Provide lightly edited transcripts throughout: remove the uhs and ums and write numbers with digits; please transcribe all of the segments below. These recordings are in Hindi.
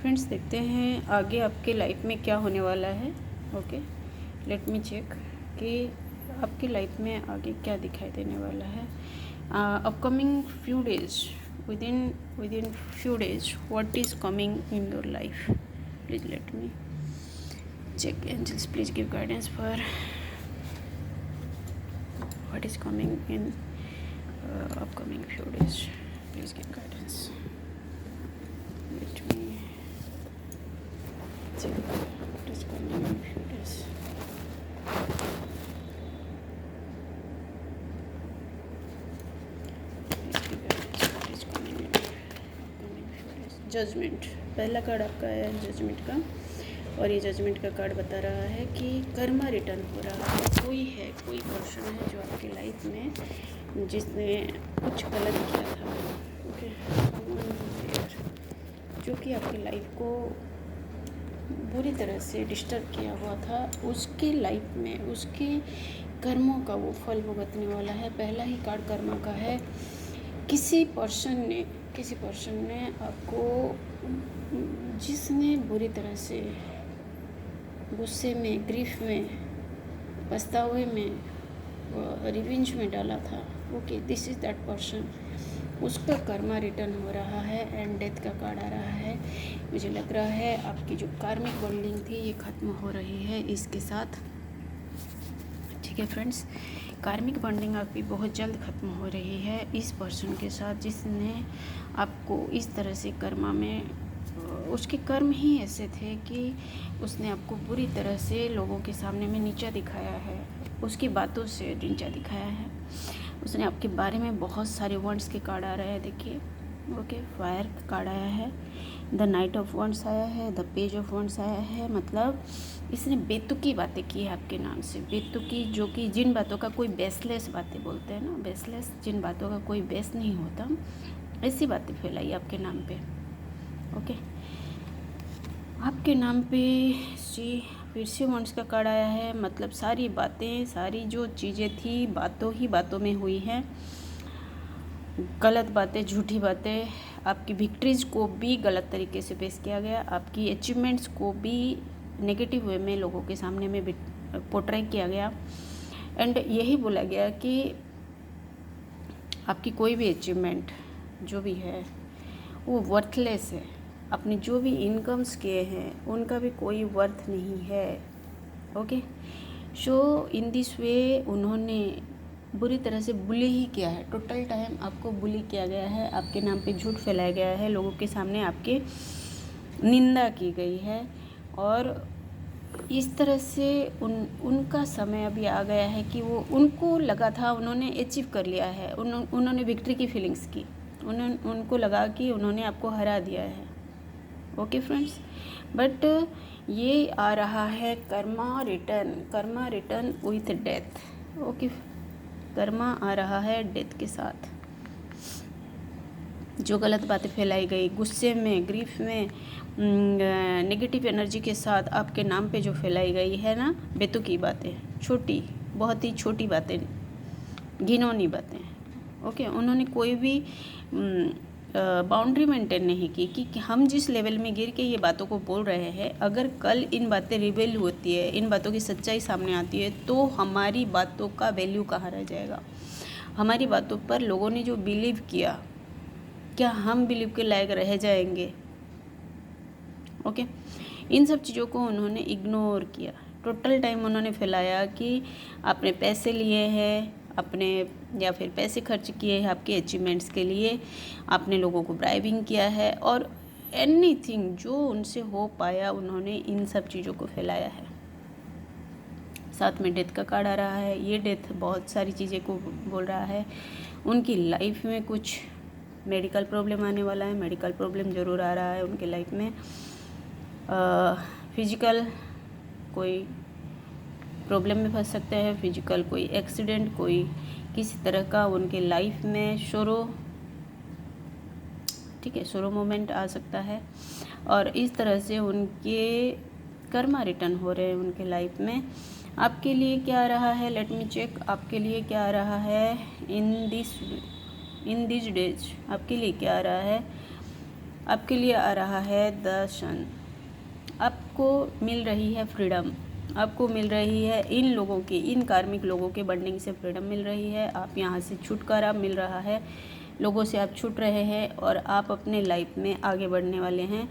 फ्रेंड्स, देखते हैं आगे आपके लाइफ में क्या होने वाला है। ओके, लेट मी चेक कि आपकी लाइफ में आगे क्या दिखाई देने वाला है। Upcoming few days, within few days, what is coming in your life. Please let me check. Angels, please give guidance for what is coming in upcoming few days. Please give guidance. Let me check what is coming in few days. Please give guidance what is coming in upcoming few days. Judgement, पहला कार्ड आपका है जजमेंट का, और ये जजमेंट का कार्ड बता रहा है कि कर्मा रिटर्न हो रहा है। कोई पर्सन है जो आपकी लाइफ में जिसने कुछ गलत किया था। ओके, जो कि आपकी लाइफ को बुरी तरह से डिस्टर्ब किया हुआ था, उसके लाइफ में उसके कर्मों का वो फल भुगतने वाला है। पहला ही कार्ड कर्मा का है। किसी पर्सन ने आपको, जिसने बुरी तरह से गुस्से में, ग्रीफ में, पछतावे में, रिवेंज में डाला था। Okay, this is that person. उसका कर्मा रिटर्न हो रहा है एंड डेथ का कार्ड आ रहा है। मुझे लग रहा है आपकी जो कार्मिक बॉन्डिंग थी ये ख़त्म हो रही है इसके साथ। ठीक है फ्रेंड्स, कार्मिक बॉन्डिंग आपकी बहुत जल्द ख़त्म हो रही है इस पर्सन के साथ, जिसने आपको इस तरह से कर्मा में, उसके कर्म ही ऐसे थे कि उसने आपको बुरी तरह से लोगों के सामने में नीचा दिखाया है, उसकी बातों से नीचा दिखाया है। उसने आपके बारे में बहुत सारे वंड्स के कार्ड आ रहे हैं। देखिए, ओके, फायर का कार्ड आया है, द नाइट ऑफ वंड्स आया है, द पेज ऑफ वंड्स आया है। मतलब इसने बेतुकी बातें की है आपके नाम से। बेतुकी, जो कि जिन बातों का कोई बेसलेस बातें बोलते हैं ना, बेसलेस, जिन बातों का कोई बेस नहीं होता, ऐसी बातें फैलाई आपके नाम पे। ओके, आपके नाम पे जी फिर से वंड्स का कार्ड आया है। मतलब सारी बातें, सारी जो चीज़ें थी बातों ही बातों में हुई हैं। गलत बातें, झूठी बातें, आपकी विक्ट्रीज को भी गलत तरीके से पेश किया गया, आपकी अचीवमेंट्स को भी नेगेटिव वे में लोगों के सामने में पोर्ट्रे किया गया। एंड यही बोला गया कि आपकी कोई भी अचीवमेंट जो भी है वो वर्थलेस है। अपने जो भी इनकम्स किए हैं उनका भी कोई वर्थ नहीं है। Okay, so in this way उन्होंने बुरी तरह से बुली ही किया है। टोटल टाइम आपको बुली किया गया है, आपके नाम पे झूठ फैलाया गया है, लोगों के सामने आपके निंदा की गई है। और इस तरह से उनका समय अभी आ गया है कि वो, उनको लगा था उन्होंने अचीव कर लिया है, उन्होंने विक्ट्री की फीलिंग्स की, उनको लगा कि उन्होंने आपको हरा दिया है। ओके फ्रेंड्स, बट ये आ रहा है karma return with death. Okay, karma आ रहा है डेथ के साथ। जो गलत बातें फैलाई गई, गुस्से में, ग्रीफ में, नेगेटिव एनर्जी के साथ आपके नाम पे जो फैलाई गई है ना, बेतुकी बातें, छोटी, बहुत ही छोटी बातें, घिनौनी बातें। ओके, उन्होंने कोई भी बाउंड्री मेंटेन नहीं की कि हम जिस लेवल में गिर के ये बातों को बोल रहे हैं, अगर कल इन बातें रिवेल होती है, इन बातों की सच्चाई सामने आती है, तो हमारी बातों का वैल्यू कहाँ रह जाएगा। हमारी बातों पर लोगों ने जो बिलीव किया, क्या हम बिलीव के लायक रह जाएंगे। ओके, इन सब चीज़ों को उन्होंने इग्नोर किया। टोटल टाइम उन्होंने फैलाया कि आपने पैसे लिए हैं, अपने, या फिर पैसे खर्च किए हैं आपके अचीवमेंट्स के लिए, आपने लोगों को ब्राइबिंग किया है, और एनीथिंग जो उनसे हो पाया उन्होंने इन सब चीज़ों को फैलाया है। साथ में डेथ का कार्ड आ रहा है। ये डेथ बहुत सारी चीज़ें को बोल रहा है। उनकी लाइफ में कुछ मेडिकल प्रॉब्लम आने वाला है, मेडिकल प्रॉब्लम ज़रूर आ रहा है उनके लाइफ में। फिजिकल कोई प्रॉब्लम में फंस सकते हैं, फिजिकल कोई एक्सीडेंट, कोई किसी तरह का उनके लाइफ में सोरो मोमेंट आ सकता है। और इस तरह से उनके कर्मा रिटर्न हो रहे हैं उनके लाइफ में। आपके लिए क्या आ रहा है, लेट मी चेक, आपके लिए क्या आ रहा है इन दिस डेज। आपके लिए क्या आ रहा है, आपके लिए आ रहा है द सन। आपको मिल रही है फ्रीडम, आपको मिल रही है इन लोगों की, इन कार्मिक लोगों के बंडिंग से फ्रीडम मिल रही है। आप यहाँ से छुटकारा मिल रहा है, लोगों से आप छूट रहे हैं और आप अपने लाइफ में आगे बढ़ने वाले हैं।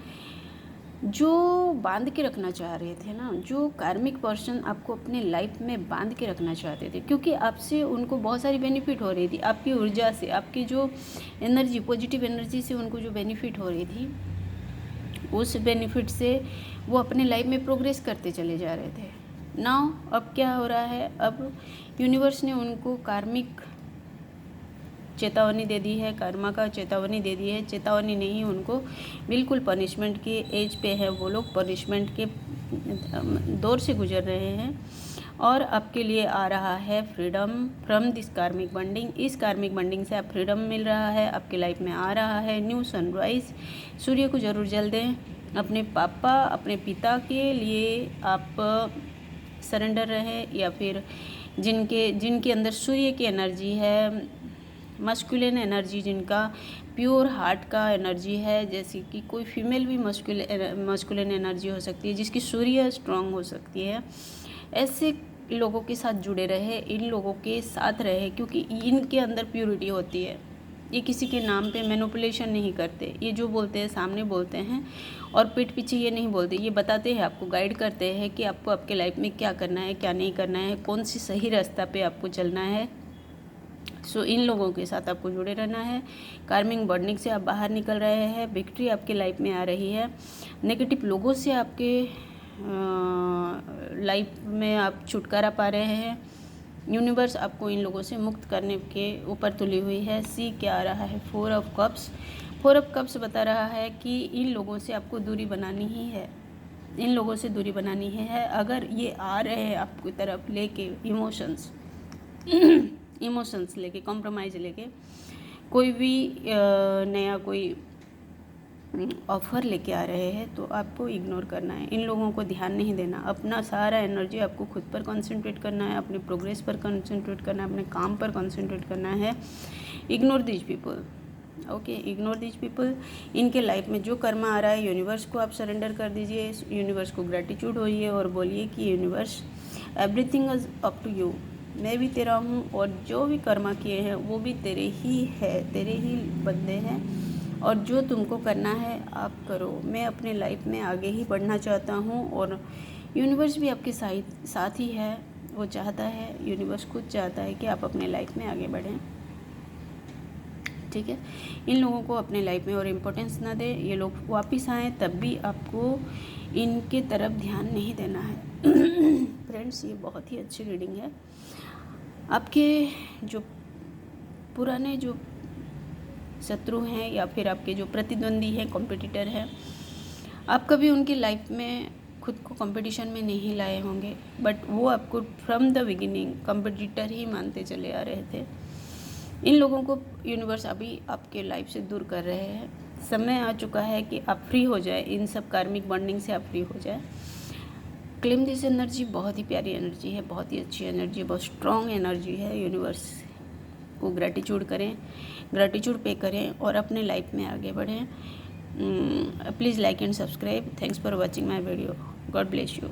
जो बांध के रखना चाह रहे थे ना, जो कार्मिक पर्सन आपको अपने लाइफ में बांध के रखना चाहते थे, क्योंकि आपसे उनको बहुत सारी बेनिफिट हो रही थी, आपकी ऊर्जा से, आपकी जो एनर्जी, पॉजिटिव एनर्जी से उनको जो बेनिफिट हो रही थी, उस बेनिफिट से वो अपने लाइफ में प्रोग्रेस करते चले जा रहे थे। नाउ अब क्या हो रहा है, अब यूनिवर्स ने उनको कार्मिक चेतावनी दे दी है, कर्मा का चेतावनी दे दी है। चेतावनी नहीं, उनको बिल्कुल पनिशमेंट के एज पे है, वो लोग पनिशमेंट के दौर से गुजर रहे हैं। और आपके लिए आ रहा है फ्रीडम फ्रॉम दिस कार्मिक बंडिंग। इस कार्मिक बंडिंग से आप फ्रीडम मिल रहा है, आपके लाइफ में आ रहा है न्यू सनराइज। सूर्य को ज़रूर जल दें। अपने पापा, अपने पिता के लिए आप सरेंडर रहे, या फिर जिनके अंदर सूर्य की एनर्जी है, मस्कुलिन एनर्जी, जिनका प्योर हार्ट का एनर्जी है, जैसे कि कोई फीमेल भी मस्कुलिन एनर्जी हो सकती है, जिसकी सूर्य स्ट्रांग हो सकती है। ऐसे लोगों के साथ जुड़े रहे, इन लोगों के साथ रहे, क्योंकि इनके अंदर प्योरिटी होती है। ये किसी के नाम पे मैनिपुलेशन नहीं करते, ये जो बोलते हैं सामने बोलते हैं और पीठ पीछे ये नहीं बोलते, ये बताते हैं, आपको गाइड करते हैं कि आपको आपके लाइफ में क्या करना है, क्या नहीं करना है, कौन सी सही रास्ता पे आपको चलना है। सो इन लोगों के साथ आपको जुड़े रहना है। कार्मिक बॉन्डिंग से आप बाहर निकल रहे हैं, विक्ट्री आपके लाइफ में आ रही है। नेगेटिव लोगों से आपके लाइफ में आप छुटकारा पा रहे हैं। यूनिवर्स आपको इन लोगों से मुक्त करने के ऊपर तुली हुई है। सी क्या आ रहा है, 4 ऑफ कप्स। 4 ऑफ कप्स बता रहा है कि इन लोगों से आपको दूरी बनानी ही है, इन लोगों से दूरी बनानी है। अगर ये आ रहे हैं आपकी तरफ लेके इमोशंस लेके, कॉम्प्रोमाइज़ लेके, कोई भी नया कोई ऑफ़र लेके आ रहे हैं, तो आपको इग्नोर करना है, इन लोगों को ध्यान नहीं देना। अपना सारा एनर्जी आपको खुद पर कंसंट्रेट करना है, अपने प्रोग्रेस पर कंसंट्रेट करना है, अपने काम पर कंसंट्रेट करना है। Ignore these people, okay, ignore these people. इनके लाइफ में जो कर्मा आ रहा है, यूनिवर्स को आप सरेंडर कर दीजिए, यूनिवर्स को ग्रैटिट्यूड होइए और बोलिए कि universe, everything is up to you. मैं भी तेरा हूँ और जो भी कर्मा किए हैं वो भी तेरे ही है, तेरे ही बंदे हैं, और जो तुमको करना है आप करो। मैं अपने लाइफ में आगे ही बढ़ना चाहता हूँ और यूनिवर्स भी आपके साथ ही है। वो चाहता है, यूनिवर्स खुद चाहता है कि आप अपने लाइफ में आगे बढ़ें, ठीक है। इन लोगों को अपने लाइफ में और इम्पोर्टेंस ना दें। ये लोग वापस आएँ तब भी आपको इनके तरफ ध्यान नहीं देना है। फ्रेंड्स, ये बहुत ही अच्छी रीडिंग है। आपके जो पुराने जो शत्रु हैं या फिर आपके जो प्रतिद्वंदी हैं, कॉम्पिटिटर हैं, आप कभी उनकी लाइफ में खुद को कंपटीशन में नहीं लाए होंगे, बट वो आपको फ्रॉम द बिगिनिंग कंपटीटर ही मानते चले आ रहे थे। इन लोगों को यूनिवर्स अभी आपके लाइफ से दूर कर रहे हैं। समय आ चुका है कि आप फ्री हो जाए, इन सब कार्मिक बॉन्डिंग से आप फ्री हो जाए। क्लेम दिस एनर्जी बहुत ही प्यारी एनर्जी है, बहुत ही अच्छी एनर्जी है, बहुत स्ट्रॉन्ग एनर्जी है। यूनिवर्स को ग्रैटिट्यूड करें, ग्रैटिट्यूड पे करें और अपने लाइफ में आगे बढ़ें। Please like and subscribe. Thanks for watching my video. God bless you.